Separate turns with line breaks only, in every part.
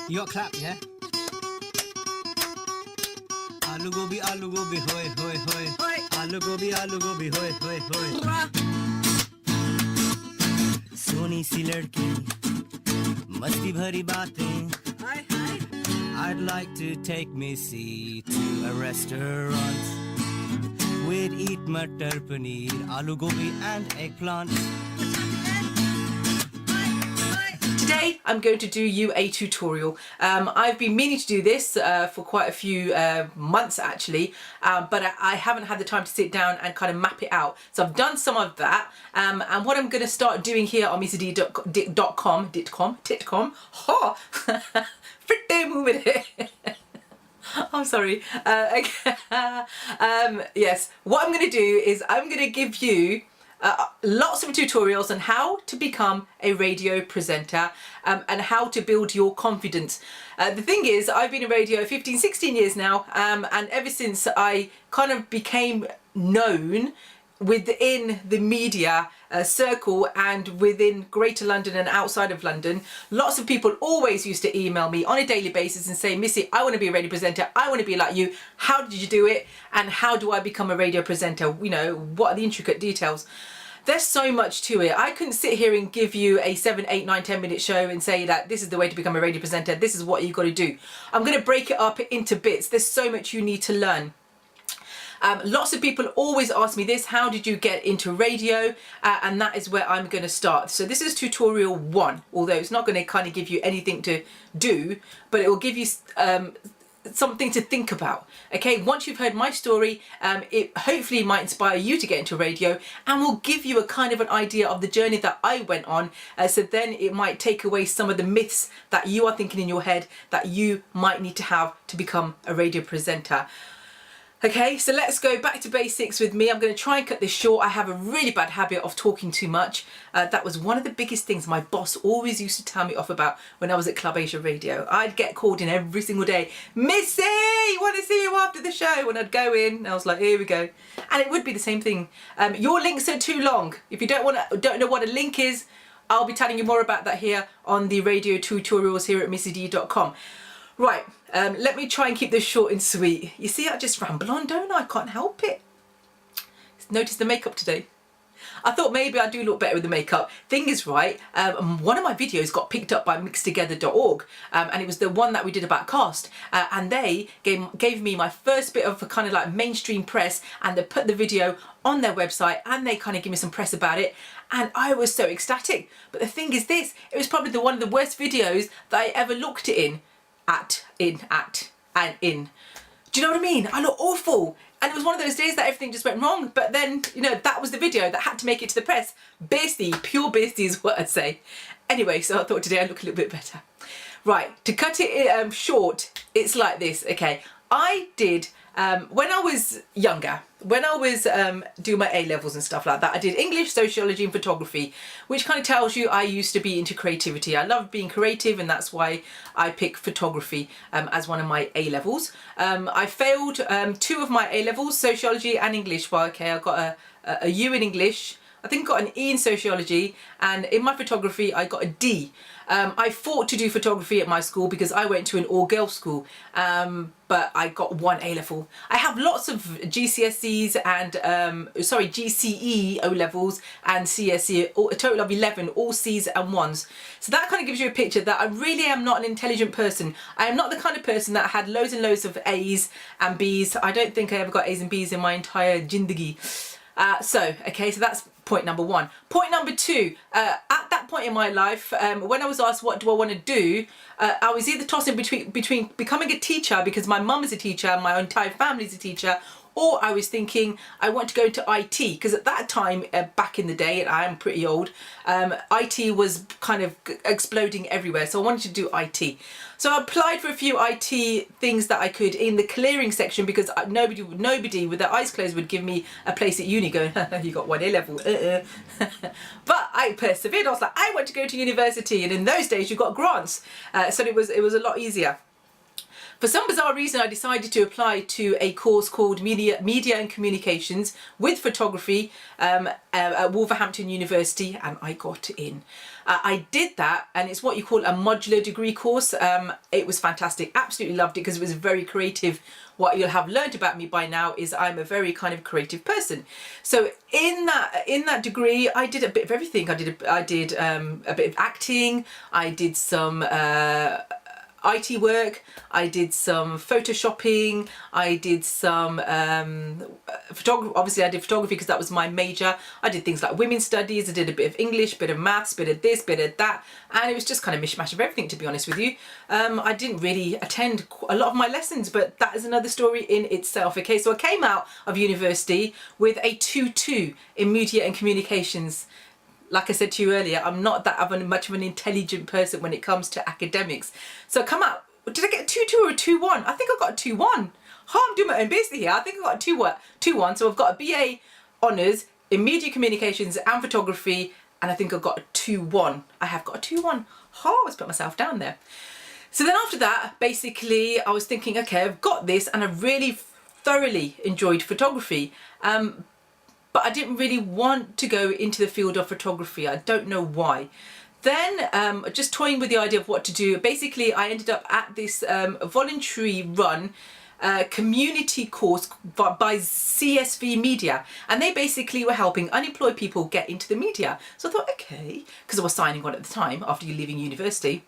You got clap, yeah? Aloo gobi, hoy, hoy, hoy. Aloo gobi, hoy, hoy, hoy. Soni सी लड़की, मस्ती भरी बातें. I'd like to take Missy to a restaurant. We'd eat matar paneer, aloo gobi and eggplant.
Today I'm going to do you a tutorial. I've been meaning to do this for quite a few months actually, but I haven't had the time to sit down and kind of map it out. So I've done some of that, and what I'm going to start doing here on missyd.com, ha, pretty moving it. I'm sorry. Yes, what I'm going to do is I'm going to give you lots of tutorials on how to become a radio presenter and how to build your confidence. The thing is, I've been in radio 15-16 years now, and ever since I kind of became known within the media circle and within Greater London and outside of London, lots of people always used to email me on a daily basis and say, Missy, I want to be a radio presenter, I want to be like you, how did you do it, and how do I become a radio presenter, you know, what are the intricate details? There's so much to it. I couldn't sit here and give you a 7, 8, 9, 10 minute show and say that this is the way to become a radio presenter, this is what you've got to do. I'm going to break it up into bits. There's so much you need to learn. Lots of people always ask me this, how did you get into radio? And that is where I'm going to start. So this is tutorial 1, although it's not going to kind of give you anything to do, but it will give you something to think about. Okay, once you've heard my story, it hopefully might inspire you to get into radio and will give you a kind of an idea of the journey that I went on. So then it might take away some of the myths that you are thinking in your head that you might need to have to become a radio presenter. Okay, so let's go back to basics with me. I'm going to try and cut this short. I have a really bad habit of talking too much. That was one of the biggest things my boss always used to tell me off about when I was at Club Asia Radio. I'd get called in every single day, Missy, want to see you after the show. And I'd go in and I was like, here we go. And it would be the same thing. Your links are too long. If you don't know what a link is, I'll be telling you more about that here on the radio tutorials here at missyd.com. Right, let me try and keep this short and sweet. You see, I just ramble on, don't I? I can't help it. Notice the makeup today. I thought maybe I'd do look better with the makeup. Thing is, right, one of my videos got picked up by mixedtogether.org, and it was the one that we did about cast, and they gave me my first bit of a kind of like mainstream press, and they put the video on their website and they kind of give me some press about it, and I was so ecstatic. But the thing is this, it was probably one of the worst videos that I ever looked in. Do you know what I mean? I look awful. And it was one of those days that everything just went wrong. But then, you know, that was the video that had to make it to the press. Beastie, pure beastie is what I'd say. Anyway, so I thought today I'd look a little bit better. Right, to cut it short, it's like this. Okay, I did, when I was younger, when I was doing my A-levels and stuff like that, I did English, sociology and photography, which kind of tells you I used to be into creativity. I love being creative, and that's why I picked photography as one of my A-levels. I failed 2 of my A-levels, sociology and English. Well, okay, I got a U in English, I think I got an E in sociology, and in my photography I got a D. I fought to do photography at my school because I went to an all-girls school, but I got 1 A-level. I have lots of GCSEs and, GCE O-levels and CSE, a total of 11, all C's and 1s. So that kind of gives you a picture that I really am not an intelligent person. I am not the kind of person that had loads and loads of A's and B's. I don't think I ever got A's and B's in my entire jindagi. So that's point number 1. Point number 2, at that point in my life, when I was asked what do I want to do, I was either tossing between becoming a teacher, because my mum is a teacher, my entire family is a teacher, or I was thinking I want to go into IT, because at that time, back in the day, and I am pretty old, IT was kind of exploding everywhere, so I wanted to do IT. So I applied for a few IT things that I could in the clearing section, because nobody with their eyes closed would give me a place at uni going, you got 1 A-level. But I persevered. I was like, I want to go to university, and in those days you got grants, so it was a lot easier. For some bizarre reason, I decided to apply to a course called Media and Communications with Photography at Wolverhampton University, and I got in. I did that, and it's what you call a modular degree course. It was fantastic, absolutely loved it, because it was very creative. What you'll have learned about me by now is I'm a very kind of creative person. So in that degree, I did a bit of everything. I did a bit of acting. I did some IT work, I did some photoshopping, I did some photography. Obviously I did photography because that was my major. I did things like women's studies, I did a bit of English, bit of maths, bit of this, bit of that, and it was just kind of mishmash of everything, to be honest with you. I didn't really attend a lot of my lessons, but that is another story in itself. Okay, so I came out of university with a 2-2 in media and communications. Like I said to you earlier, I'm not that much of an intelligent person when it comes to academics. So I come out, did I get a 2-2 or a 2-1? I think I got a 2-1. I'm doing my own business here. I think I got a 2-1. So I've got a BA Honours in Media Communications and Photography, and I think I've got a 2-1. I have got a 2-1. I always put myself down there. So then after that, basically, I was thinking, okay, I've got this, and I really thoroughly enjoyed photography. But I didn't really want to go into the field of photography. I don't know why. Then just toying with the idea of what to do, basically I ended up at this voluntary run community course by CSV Media, and they basically were helping unemployed people get into the media. So I thought, okay, because I was signing on at the time after you leaving university.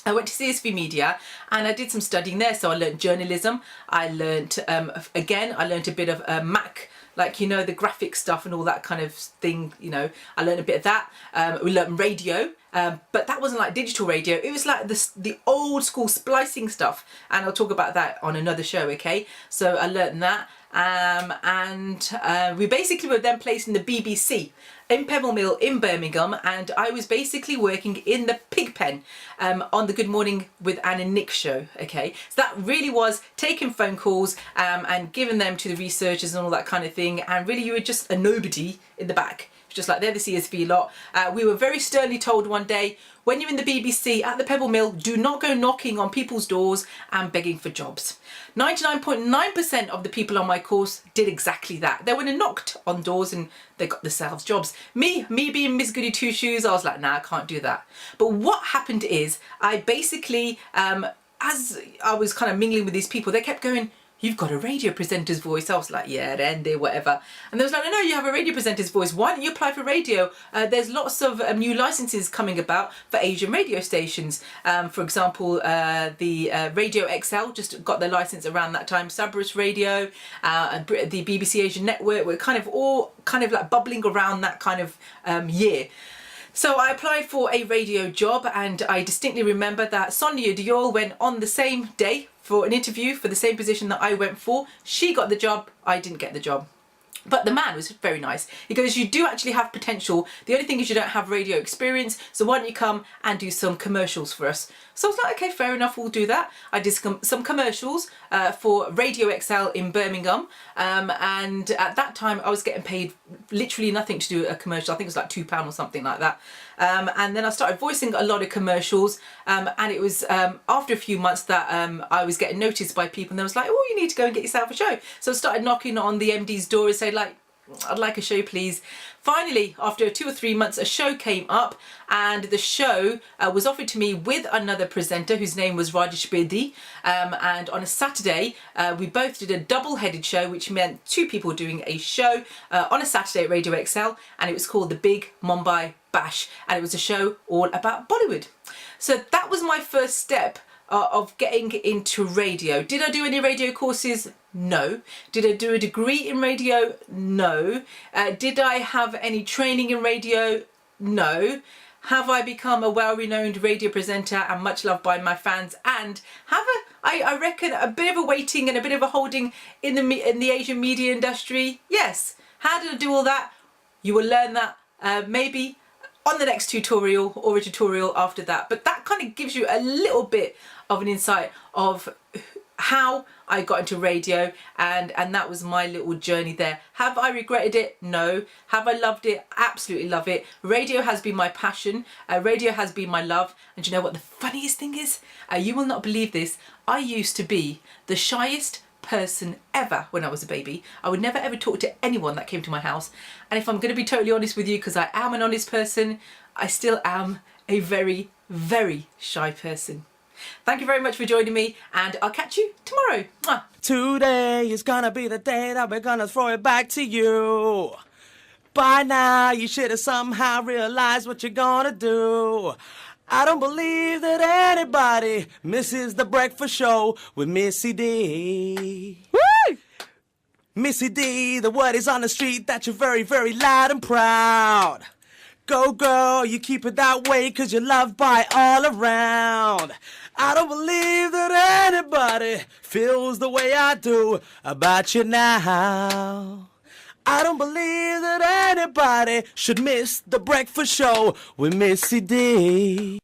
I went to CSV Media and I did some studying there. So I learned journalism. I learned, again, I learned a bit of Mac, like, you know, the graphic stuff and all that kind of thing, you know. I learned a bit of that. We learned radio, but that wasn't like digital radio. It was like the old school splicing stuff. And I'll talk about that on another show, okay? So I learned that. We basically were then placed in the BBC in Pebble Mill in Birmingham, and I was basically working in the pig pen on the Good Morning with Anne and Nick show, okay? So that really was taking phone calls and giving them to the researchers and all that kind of thing, and really you were just a nobody in the back. Just like they're the CSV lot. We were very sternly told one day, when you're in the BBC at the Pebble Mill, do not go knocking on people's doors and begging for jobs. 99.9% of the people on my course did exactly that. They went and knocked on doors and they got themselves jobs. Me being Miss Goody Two Shoes, I was like, nah, I can't do that. But what happened is, I basically, as I was kind of mingling with these people, they kept going, you've got a radio presenter's voice. I was like, yeah, Andy, whatever. And they was like, no, you have a radio presenter's voice. Why don't you apply for radio? There's lots of new licenses coming about for Asian radio stations. For example, the Radio XL just got their license around that time. Sabras Radio, and the BBC Asian Network were kind of all kind of like bubbling around that kind of year. So I applied for a radio job, and I distinctly remember that Sonia Diol went on the same day for an interview for the same position that I went for. She got the job, I didn't get the job. But the man was very nice. He goes, you do actually have potential. The only thing is you don't have radio experience. So why don't you come and do some commercials for us? So I was like, okay, fair enough, we'll do that. I did some commercials for Radio XL in Birmingham. And at that time, I was getting paid literally nothing to do a commercial. I think it was like £2 or something like that. And then I started voicing a lot of commercials. And it was after a few months that I was getting noticed by people. And they was like, oh, you need to go and get yourself a show. So I started knocking on the MD's door and saying, like, I'd like a show, please. Finally, after 2 or 3 months, a show came up, and the show was offered to me with another presenter whose name was Rajesh Bedi. And on a Saturday, we both did a double-headed show, which meant 2 people doing a show on a Saturday at Radio XL, and it was called The Big Mumbai Bash, and it was a show all about Bollywood. So that was my first step of getting into radio. Did I do any radio courses? No. Did I do a degree in radio? No. Did I have any training in radio? No. Have I become a well-renowned radio presenter and much loved by my fans? And have I reckon a bit of a waiting and a bit of a holding in the Asian media industry? Yes. How did I do all that? You will learn that maybe on the next tutorial or a tutorial after that. But that kind of gives you a little bit of an insight of how I got into radio, and that was my little journey there. Have I regretted it? No. Have I loved it? Absolutely love it. Radio has been my passion. Radio has been my love. And you know what the funniest thing is? You will not believe this. I used to be the shyest person ever when I was a baby. I would never ever talk to anyone that came to my house. And if I'm going to be totally honest with you, because I am an honest person, I still am a very, very shy person. Thank you very much for joining me, and I'll catch you tomorrow. Mwah.
Today is gonna be the day that we're gonna throw it back to you. By now, you should have somehow realized what you're gonna do. I don't believe that anybody misses the breakfast show with Missy D. Woo! Missy D, the word is on the street that you're very, very loud and proud. Go girl, you keep it that way 'cause you're loved by all around. I don't believe that anybody feels the way I do about you now. I don't believe that anybody should miss the breakfast show with Missy D.